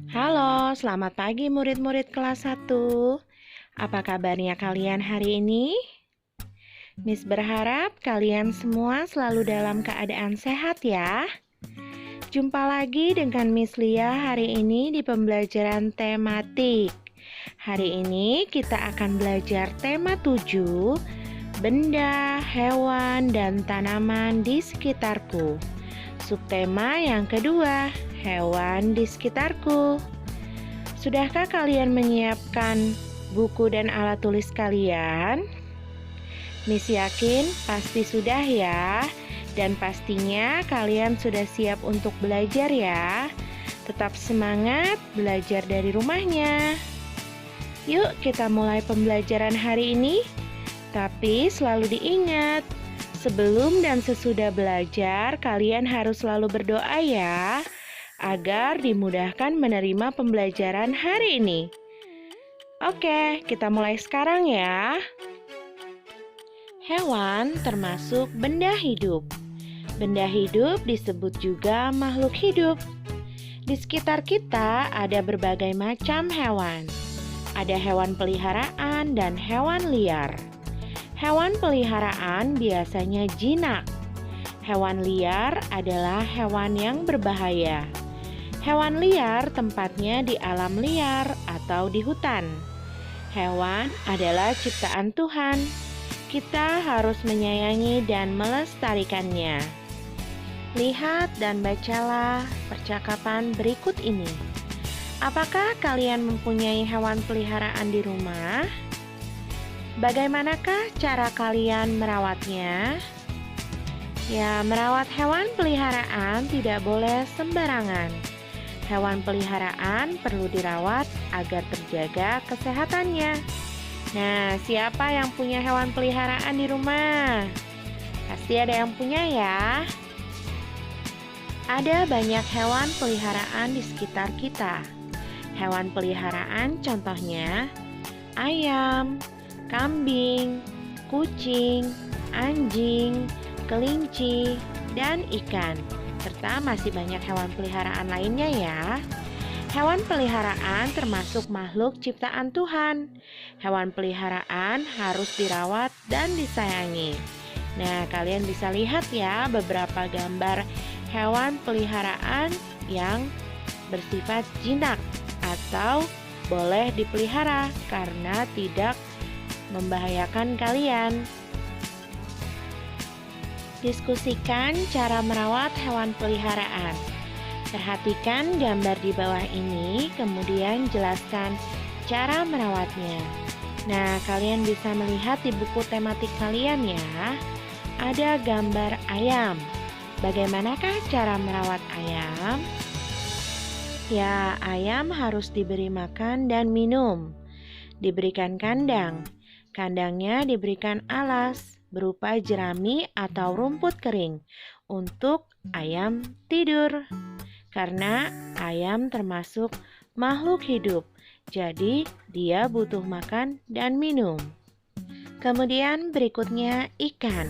Halo, selamat pagi murid-murid kelas 1. Apa kabarnya kalian hari ini? Miss berharap kalian semua selalu dalam keadaan sehat ya. Jumpa lagi dengan Miss Lia hari ini di pembelajaran tematik. Hari ini kita akan belajar tema 7, benda, hewan, dan tanaman di sekitarku. Subtema yang kedua, hewan di sekitarku. Sudahkah kalian menyiapkan buku dan alat tulis kalian? Miss yakin pasti sudah ya. Dan pastinya kalian sudah siap untuk belajar ya. Tetap semangat belajar dari rumahnya. Yuk kita mulai pembelajaran hari ini. Tapi selalu diingat, sebelum dan sesudah belajar, kalian harus selalu berdoa ya, agar dimudahkan menerima pembelajaran hari ini. Oke, kita mulai sekarang ya. Hewan termasuk benda hidup. Benda hidup disebut juga makhluk hidup. Di sekitar kita ada berbagai macam hewan. Ada hewan peliharaan dan hewan liar. Hewan peliharaan biasanya jinak. Hewan liar adalah hewan yang berbahaya. Hewan liar tempatnya di alam liar atau di hutan. Hewan adalah ciptaan Tuhan. Kita harus menyayangi dan melestarikannya. Lihat dan bacalah percakapan berikut ini. Apakah kalian mempunyai hewan peliharaan di rumah? Bagaimanakah cara kalian merawatnya? Ya, merawat hewan peliharaan tidak boleh sembarangan. Hewan peliharaan perlu dirawat agar terjaga kesehatannya. Nah, siapa yang punya hewan peliharaan di rumah? Pasti ada yang punya ya. Ada banyak hewan peliharaan di sekitar kita. Hewan peliharaan contohnya ayam, kambing, kucing, anjing, kelinci, dan ikan. Serta masih banyak hewan peliharaan lainnya ya. Hewan peliharaan termasuk makhluk ciptaan Tuhan. Hewan peliharaan harus dirawat dan disayangi. Nah, kalian bisa lihat ya beberapa gambar hewan peliharaan yang bersifat jinak atau boleh dipelihara karena tidak membahayakan kalian. Diskusikan cara merawat hewan peliharaan. Perhatikan gambar di bawah ini, kemudian jelaskan cara merawatnya. Nah, kalian bisa melihat di buku tematik kalian ya. Ada gambar ayam. Bagaimanakah cara merawat ayam? Ya, ayam harus diberi makan dan minum. Diberikan kandang. Kandangnya diberikan alas berupa jerami atau rumput kering untuk ayam tidur. Karena ayam termasuk makhluk hidup, jadi dia butuh makan dan minum. Kemudian berikutnya ikan.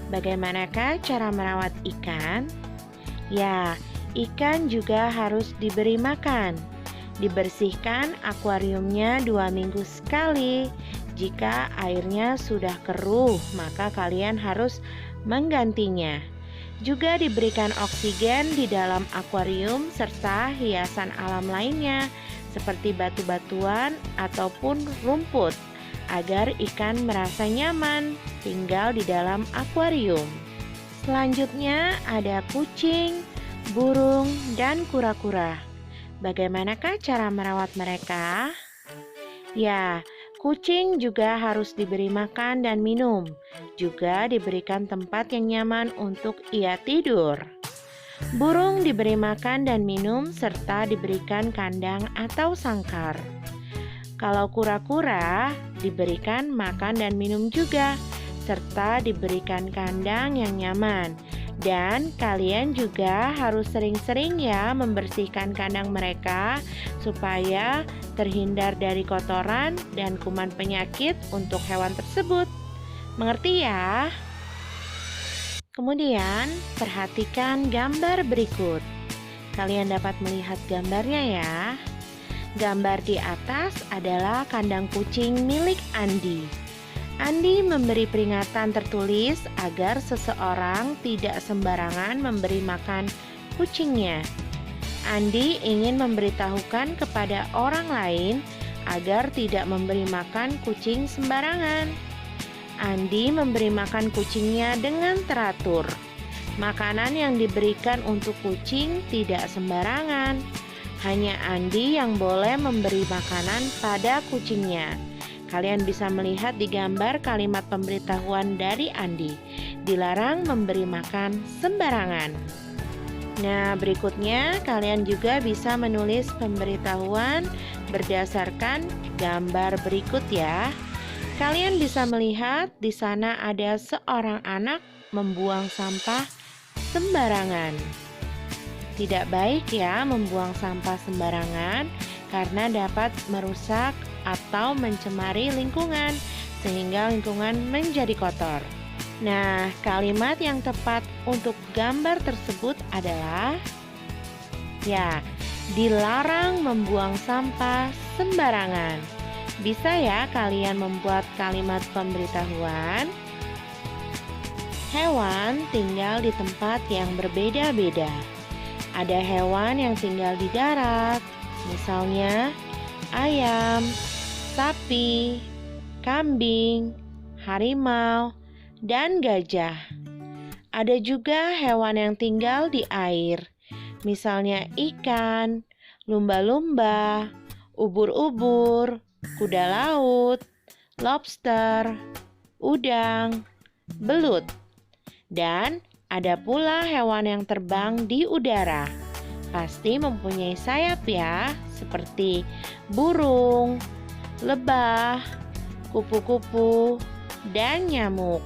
Bagaimanakah cara merawat ikan? Ya, ikan juga harus diberi makan. Dibersihkan akuariumnya 2 minggu sekali. Jika airnya sudah keruh, maka kalian harus menggantinya. Juga diberikan oksigen di dalam akuarium serta hiasan alam lainnya seperti batu-batuan ataupun rumput agar ikan merasa nyaman tinggal di dalam akuarium. Selanjutnya ada kucing, burung, dan kura-kura. Bagaimanakah cara merawat mereka? Ya, kucing juga harus diberi makan dan minum. Juga diberikan tempat yang nyaman untuk ia tidur. Burung diberi makan dan minum serta diberikan kandang atau sangkar. Kalau kura-kura diberikan makan dan minum juga, serta diberikan kandang yang nyaman. Dan kalian juga harus sering-sering ya membersihkan kandang mereka supaya terhindar dari kotoran dan kuman penyakit untuk hewan tersebut. Mengerti ya? Kemudian perhatikan gambar berikut. Kalian dapat melihat gambarnya ya. Gambar di atas adalah kandang kucing milik Andi. Andi memberi peringatan tertulis agar seseorang tidak sembarangan memberi makan kucingnya. Andi ingin memberitahukan kepada orang lain agar tidak memberi makan kucing sembarangan. Andi memberi makan kucingnya dengan teratur. Makanan yang diberikan untuk kucing tidak sembarangan. Hanya Andi yang boleh memberi makanan pada kucingnya. Kalian bisa melihat di gambar kalimat pemberitahuan dari Andi. Dilarang memberi makan sembarangan. Nah, berikutnya kalian juga bisa menulis pemberitahuan berdasarkan gambar berikut ya. Kalian bisa melihat di sana ada seorang anak membuang sampah sembarangan. Tidak baik ya membuang sampah sembarangan karena dapat merusak atau mencemari lingkungan sehingga lingkungan menjadi kotor. Nah, kalimat yang tepat untuk gambar tersebut adalah dilarang membuang sampah sembarangan. Bisa ya kalian membuat kalimat pemberitahuan. Hewan tinggal di tempat yang berbeda-beda. Ada hewan yang tinggal di darat, misalnya ayam, sapi, kambing, harimau, dan gajah. Ada juga hewan yang tinggal di air, misalnya ikan, lumba-lumba, ubur-ubur, kuda laut, lobster, udang, belut. Dan ada pula hewan yang terbang di udara. Pasti mempunyai sayap ya, seperti burung, lebah, kupu-kupu, dan nyamuk.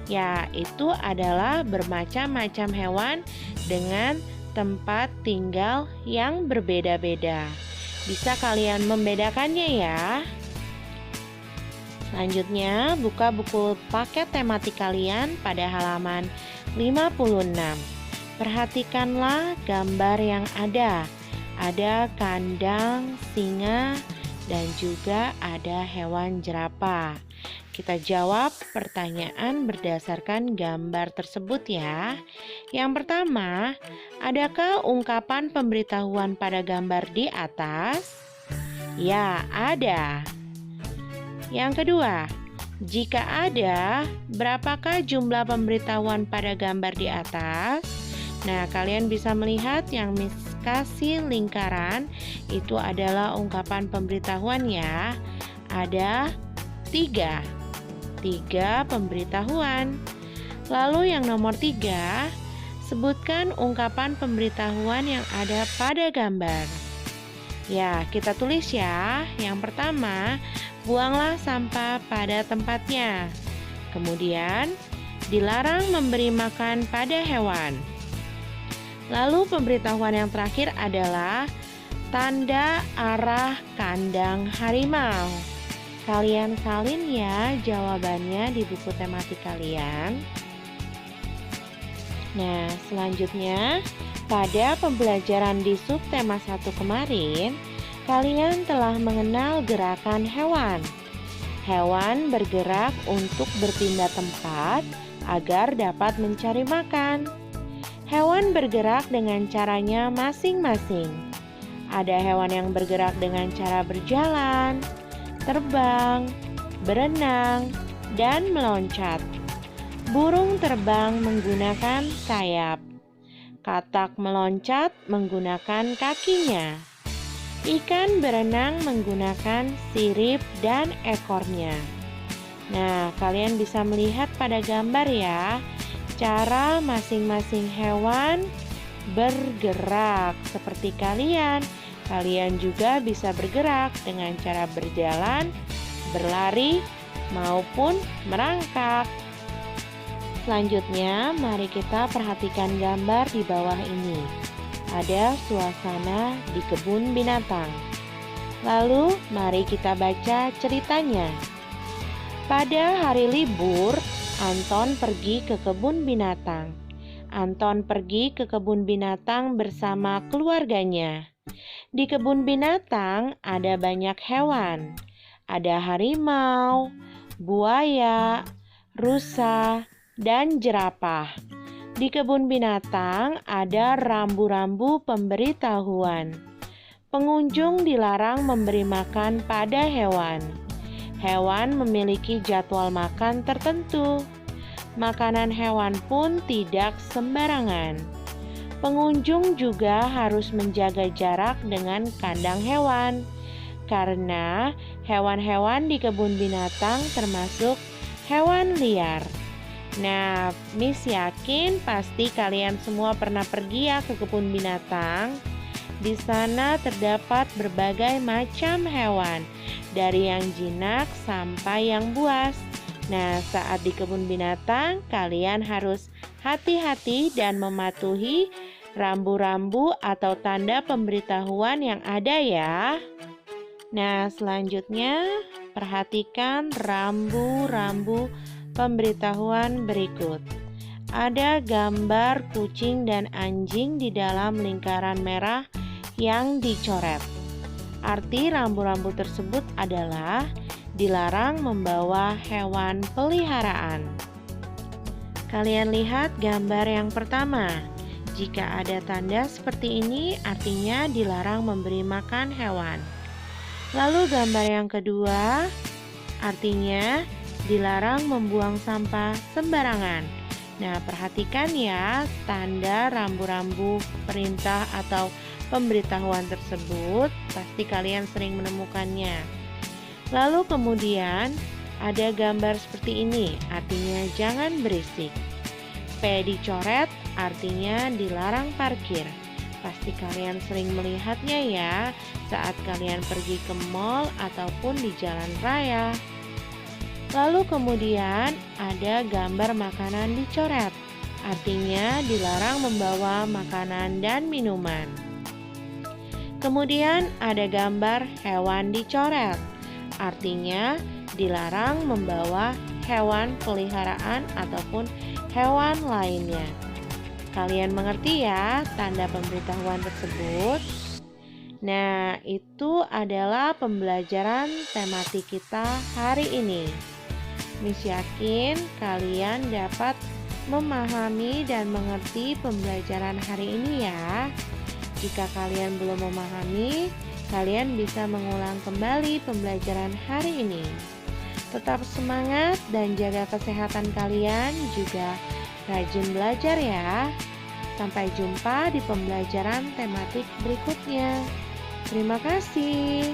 Ya, itu adalah bermacam-macam hewan dengan tempat tinggal yang berbeda-beda. Bisa kalian membedakannya ya. Selanjutnya, buka buku paket tematik kalian pada halaman 56. Perhatikanlah gambar yang ada. Ada kandang singa dan juga ada hewan jerapah. Kita jawab pertanyaan berdasarkan gambar tersebut ya. Yang pertama, adakah ungkapan pemberitahuan pada gambar di atas? Ya, ada. Yang kedua, jika ada, berapakah jumlah pemberitahuan pada gambar di atas? Nah, kalian bisa melihat yang Miss kasih lingkaran itu adalah ungkapan pemberitahuan ya. Ada 3 pemberitahuan. Lalu yang nomor 3, sebutkan ungkapan pemberitahuan yang ada pada gambar. Ya, kita tulis ya. Yang pertama, buanglah sampah pada tempatnya. Kemudian, dilarang memberi makan pada hewan. Lalu pemberitahuan yang terakhir adalah tanda arah kandang harimau. Kalian salin ya jawabannya di buku tematik kalian. Nah, selanjutnya pada pembelajaran di subtema 1 kemarin, kalian telah mengenal gerakan hewan. Hewan bergerak untuk berpindah tempat agar dapat mencari makan. Hewan bergerak dengan caranya masing-masing. Ada hewan yang bergerak dengan cara berjalan, terbang, berenang, dan meloncat. Burung terbang menggunakan sayap. Katak meloncat menggunakan kakinya. Ikan berenang menggunakan sirip dan ekornya. Nah, kalian bisa melihat pada gambar ya, cara masing-masing hewan bergerak seperti kalian. Kalian juga bisa bergerak dengan cara berjalan, berlari, maupun merangkak. Selanjutnya, mari kita perhatikan gambar di bawah ini. Ada suasana di kebun binatang. Lalu, mari kita baca ceritanya. Pada hari libur, Anton pergi ke kebun binatang. Anton pergi ke kebun binatang bersama keluarganya. Di kebun binatang ada banyak hewan. Ada harimau, buaya, rusa, dan jerapah. Di kebun binatang ada rambu-rambu pemberitahuan. Pengunjung dilarang memberi makan pada hewan. Hewan memiliki jadwal makan tertentu. Makanan hewan pun tidak sembarangan. Pengunjung juga harus menjaga jarak dengan kandang hewan, karena hewan-hewan di kebun binatang termasuk hewan liar. Nah, Miss yakin pasti kalian semua pernah pergi ya ke kebun binatang. Di sana terdapat berbagai macam hewan, dari yang jinak sampai yang buas. Nah, saat di kebun binatang, kalian harus hati-hati dan mematuhi rambu-rambu atau tanda pemberitahuan yang ada ya. Nah, selanjutnya perhatikan rambu-rambu pemberitahuan berikut. Ada gambar kucing dan anjing di dalam lingkaran merah yang dicoret. Arti rambu-rambu tersebut adalah dilarang membawa hewan peliharaan. Kalian lihat gambar yang pertama. Jika ada tanda seperti ini, artinya dilarang memberi makan hewan. Lalu gambar yang kedua, artinya dilarang membuang sampah sembarangan. Nah, perhatikan ya, tanda rambu-rambu perintah atau pemberitahuan tersebut, pasti kalian sering menemukannya. Lalu kemudian ada gambar seperti ini, artinya jangan berisik. P dicoret, artinya dilarang parkir. Pasti kalian sering melihatnya ya saat kalian pergi ke mall ataupun di jalan raya. Lalu kemudian ada gambar makanan dicoret, artinya dilarang membawa makanan dan minuman. Kemudian ada gambar hewan dicoret, artinya dilarang membawa hewan peliharaan ataupun hewan lainnya. Kalian mengerti ya tanda pemberitahuan tersebut? Nah, itu adalah pembelajaran tematik kita hari ini. Miss yakin kalian dapat memahami dan mengerti pembelajaran hari ini ya. Jika kalian belum memahami, kalian bisa mengulang kembali pembelajaran hari ini. Tetap semangat dan jaga kesehatan kalian, juga rajin belajar ya. Sampai jumpa di pembelajaran tematik berikutnya. Terima kasih.